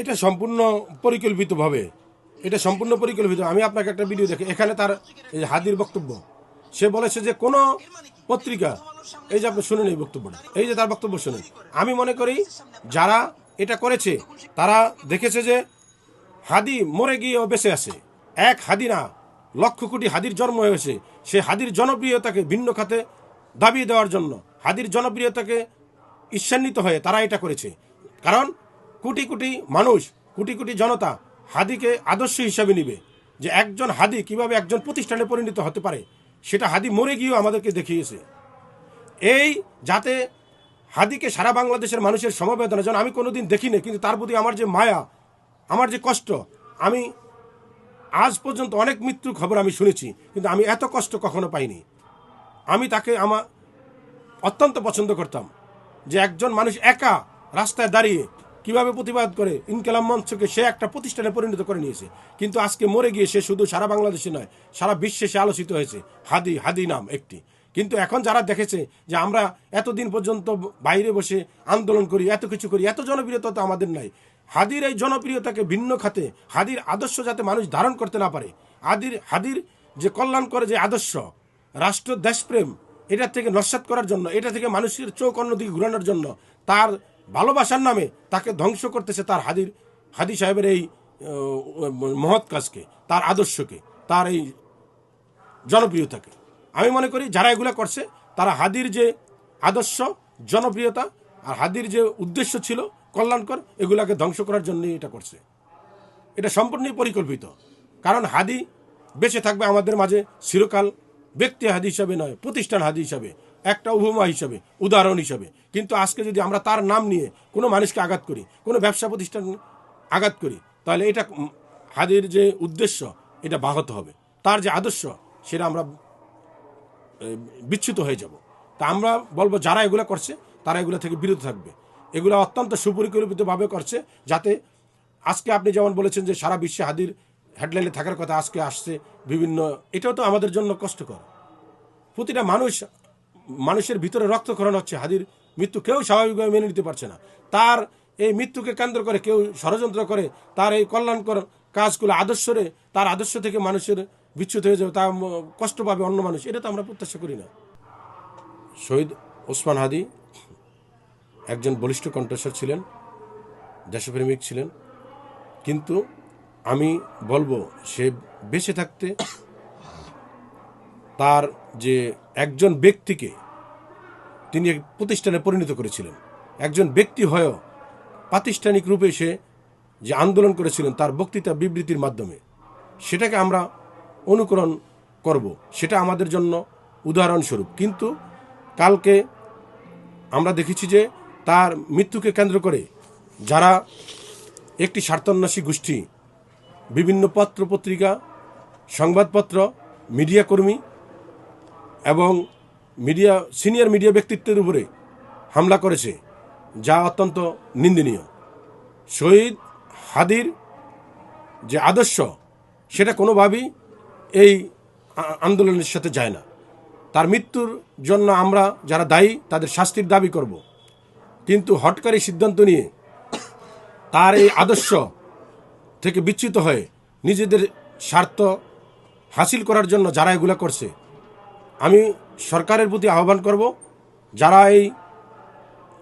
এটা সম্পূর্ণ পরিকল্পিতভাবে, এটা সম্পূর্ণ পরিকল্পিত। আমি আপনাকে একটা ভিডিও দেখি, এখানে তার এই হাদির বক্তব্য, সে বলেছে যে কোনো পত্রিকা, এই যে আপনি শুনেন এই বক্তব্যটা, এই যে তার বক্তব্য শুনেন। আমি মনে করি যারা এটা করেছে তারা দেখেছে যে হাদি মরে গিয়েও বেঁচে আছে। এক হাদি না, লক্ষ কোটি হাদির জন্ম হয়েছে। সে হাদির জনপ্রিয়তাকে ভিন্ন খাতে দাবিয়ে দেওয়ার জন্য, হাদির জনপ্রিয়তাকে ঈর্ষান্বিত হয়ে তারা এটা করেছে। কারণ কোটি কোটি মানুষ, কোটি কোটি জনতা হাদিকে আদর্শ হিসাবে নিবে, যে একজন হাদি কিভাবে একজন প্রতিষ্ঠানে পরিণত হতে পারে, সেটা হাদি মরে গিয়েও আমাদেরকে দেখিয়েছে। এই যাতে হাদিকে সারা বাংলাদেশের মানুষের সমবেদনা, যেন আমি কোনোদিন দেখিনি, কিন্তু তার প্রতি আমার যে মায়া, আমার যে কষ্ট, আমি আজ পর্যন্ত অনেক মৃত্যুর খবর আমি শুনেছি, কিন্তু আমি এত কষ্ট কখনো পাইনি। আমি তাকে আমার অত্যন্ত পছন্দ করতাম, যে একজন মানুষ একা রাস্তায় দাঁড়িয়ে কিভাবে প্রতিবাদ করে ইনকালাম মঞ্চকে সে একটা প্রতিষ্ঠানে পরিণত করে নিয়েছে। কিন্তু আজকে মরে গিয়ে সে শুধু সারা বাংলাদেশে নয়, সারা বিশ্বে সে আলোচিত হয়েছে। হাদি, হাদি নাম একটি। কিন্তু এখন যারা দেখেছে যে আমরা এতদিন পর্যন্ত বাইরে বসে আন্দোলন করি, এত কিছু করি, এত জনপ্রিয়তা তো আমাদের নাই। হাদির এই জনপ্রিয়তাকে ভিন্ন খাতে, হাদির আদর্শ যাতে মানুষ ধারণ করতে না পারে, হাদির যে কল্যাণ করে যে আদর্শ, রাষ্ট্র দেশপ্রেম, এটা থেকে নস্যাৎ করার জন্য, এটা থেকে মানুষের চোখ অন্যদিকে ঘুরানোর জন্য, তার ভালোবাসার নামে তাকে ধ্বংস করতেছে। তার হাদি সাহেবের এই মহৎ কাজকে, তার আদর্শকে, তার এই জনপ্রিয়তাকে। আমি মনে করি যারা এগুলা করছে তারা হাদির যে আদর্শ, জনপ্রিয়তা আর হাদির যে উদ্দেশ্য ছিল কল্যাণকর, এগুলাকে ধ্বংস করার জন্যই এটা করছে। এটা সম্পূর্ণই পরিকল্পিত। কারণ হাদি বেঁচে থাকবে আমাদের মাঝে চিরকাল, ব্যক্তি হাদি হিসাবে নয়, প্রতিষ্ঠান হাদি হিসাবে, একটা উপমা হিসাবে, উদাহরণ হিসাবে। কিন্তু আজকে যদি আমরা তার নাম নিয়ে কোনো মানুষকে আঘাত করি, কোনো ব্যবসা প্রতিষ্ঠান আঘাত করি, তাহলে এটা হাদির যে উদ্দেশ্য এটা ব্যাহত হবে। তার যে আদর্শ সেটা আমরা বিচ্যুত হয়ে যাব। তা আমরা বলবো যারা এগুলো করছে তারা এগুলো থেকে বিরত থাকবে। এগুলো অত্যন্ত সুপরিকল্পিতভাবে করছে, যাতে আজকে আপনি যেমন বলেছেন যে সারা বিশ্বে হাদির হেডলাইনে থাকার কথা, আজকে আসছে বিভিন্ন, এটাও তো আমাদের জন্য কষ্টকর। প্রতিটা মানুষের ভিতরে রক্তক্ষরণ হচ্ছে, হাদির মৃত্যু কেউ স্বাভাবিকভাবে মেনে নিতে পারছে না। তার এই মৃত্যুকে কেন্দ্র করে কেউ ষড়যন্ত্র করে তার এই কল্যাণকর কাজগুলো আদর্শরে, তার আদর্শ থেকে মানুষের বিচ্যুত হয়ে যাবে, তা কষ্ট পাবে অন্য মানুষ, এটা তো আমরা প্রত্যাশা করি না। শহীদ ওসমান হাদি একজন বলিষ্ঠ কণ্ঠস্বর ছিলেন, দেশপ্রেমিক ছিলেন। কিন্তু আমি বলবো সে বেঁচে থাকতে তার যে একজন ব্যক্তিকে তিনি এক প্রতিষ্ঠানে পরিণত করেছিলেন, একজন ব্যক্তি হয়েও প্রাতিষ্ঠানিক রূপে সে যে আন্দোলন করেছিলেন তার বক্তৃতা বিবৃতির মাধ্যমে, সেটাকে আমরা অনুকরণ করব, সেটা আমাদের জন্য উদাহরণস্বরূপ। কিন্তু কালকে আমরা দেখেছি যে তার মৃত্যুকে কেন্দ্র করে যারা একটি স্বার্থান্বেষী গোষ্ঠী, বিভিন্ন পত্র পত্রিকা, সংবাদপত্র, মিডিয়া কর্মী এবং সিনিয়র মিডিয়া ব্যক্তিত্বের উপরে হামলা করেছে, যা অত্যন্ত নিন্দনীয়। শহীদ হাদির যে আদর্শ সেটা কোনোভাবেই এই আন্দোলনের সাথে যায় না। তার মৃত্যুর জন্য আমরা যারা দায়ী তাদের শাস্তির দাবি করব, কিন্তু হটকারী সিদ্ধান্ত নিয়ে তার এই আদর্শ থেকে বিচ্যুত হয়ে নিজেদের স্বার্থ হাসিল করার জন্য যারা এগুলো করছে, আমি সরকারের প্রতি আহ্বান করব, যারা এই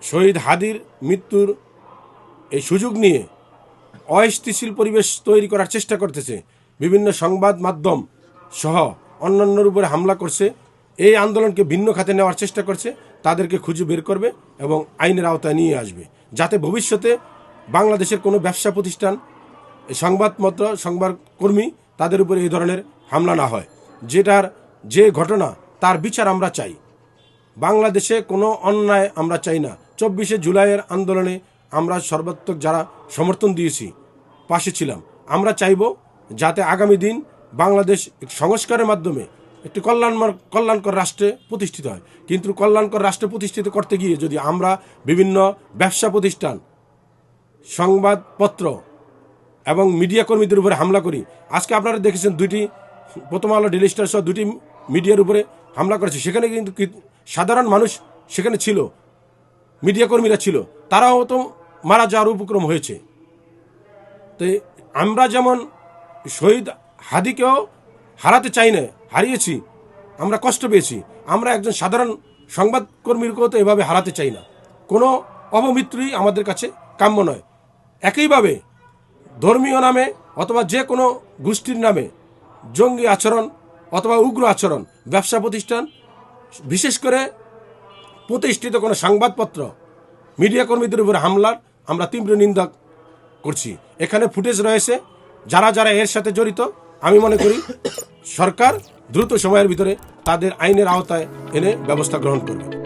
শহীদ হাদির মৃত্যুর এই সুযোগ নিয়ে অস্থিতিশীল পরিবেশ তৈরি করার চেষ্টা করতেছে, বিভিন্ন সংবাদ মাধ্যম সহ অন্যান্যর উপরে হামলা করছে, এই আন্দোলনকে ভিন্ন খাতে নেওয়ার চেষ্টা করছে, তাদেরকে খুঁজে বের করবে এবং আইনের আওতায় নিয়ে আসবে, যাতে ভবিষ্যতে বাংলাদেশের কোনো ব্যবসা প্রতিষ্ঠান, সংবাদকর্মী তাদের উপরে এই ধরনের হামলা না হয়। যেটার যে ঘটনা তার বিচার আমরা চাই। বাংলাদেশে কোনো অন্যায় আমরা চাই না। 24শে জুলাইয়ের আন্দোলনে আমরা সর্বাত্মক যারা সমর্থন দিয়েছি, পাশে ছিলাম, আমরা চাইব যাতে আগামী দিন বাংলাদেশ সংস্কারের মাধ্যমে একটি কল্যাণকর রাষ্ট্রে প্রতিষ্ঠিত হয়। কিন্তু কল্যাণকর রাষ্ট্রে প্রতিষ্ঠিত করতে গিয়ে যদি আমরা বিভিন্ন ব্যবসা প্রতিষ্ঠান, সংবাদপত্র এবং মিডিয়া কর্মীদের উপরে হামলা করি, আজকে আপনারা দেখেছেন প্রথম আলো, ডেইলি স্টার সহ 2টি মিডিয়ার উপরে হামলা করেছে, সেখানে কিন্তু সাধারণ মানুষ সেখানে ছিল, মিডিয়া কর্মীরা ছিল, তারাও তো মারা যাওয়ার উপক্রম হয়েছে। তো আমরা যেমন শহীদ হাদিকেও হারাতে চাই না, হারিয়েছি, আমরা কষ্ট পেয়েছি, আমরা একজন সাধারণ সংবাদকর্মীকেও তো এভাবে হারাতে চাই না। কোনো অপমৃত্যুই আমাদের কাছে কাম্য নয়। একইভাবে ধর্মীয় নামে অথবা যে কোনো গোষ্ঠীর নামে জঙ্গি আচরণ অথবা উগ্র আচরণ, ব্যবসা প্রতিষ্ঠান, বিশেষ করে প্রতিষ্ঠিত কোনো সংবাদপত্র, মিডিয়া কর্মীদের উপর হামলার আমরা তীব্র নিন্দা করছি। এখানে ফুটেজ রয়েছে, যারা যারা এর সাথে জড়িত আমি মনে করি সরকার দ্রুত সময়ের ভিতরে তাদের আইনের আওতায় এনে ব্যবস্থা গ্রহণ করবে।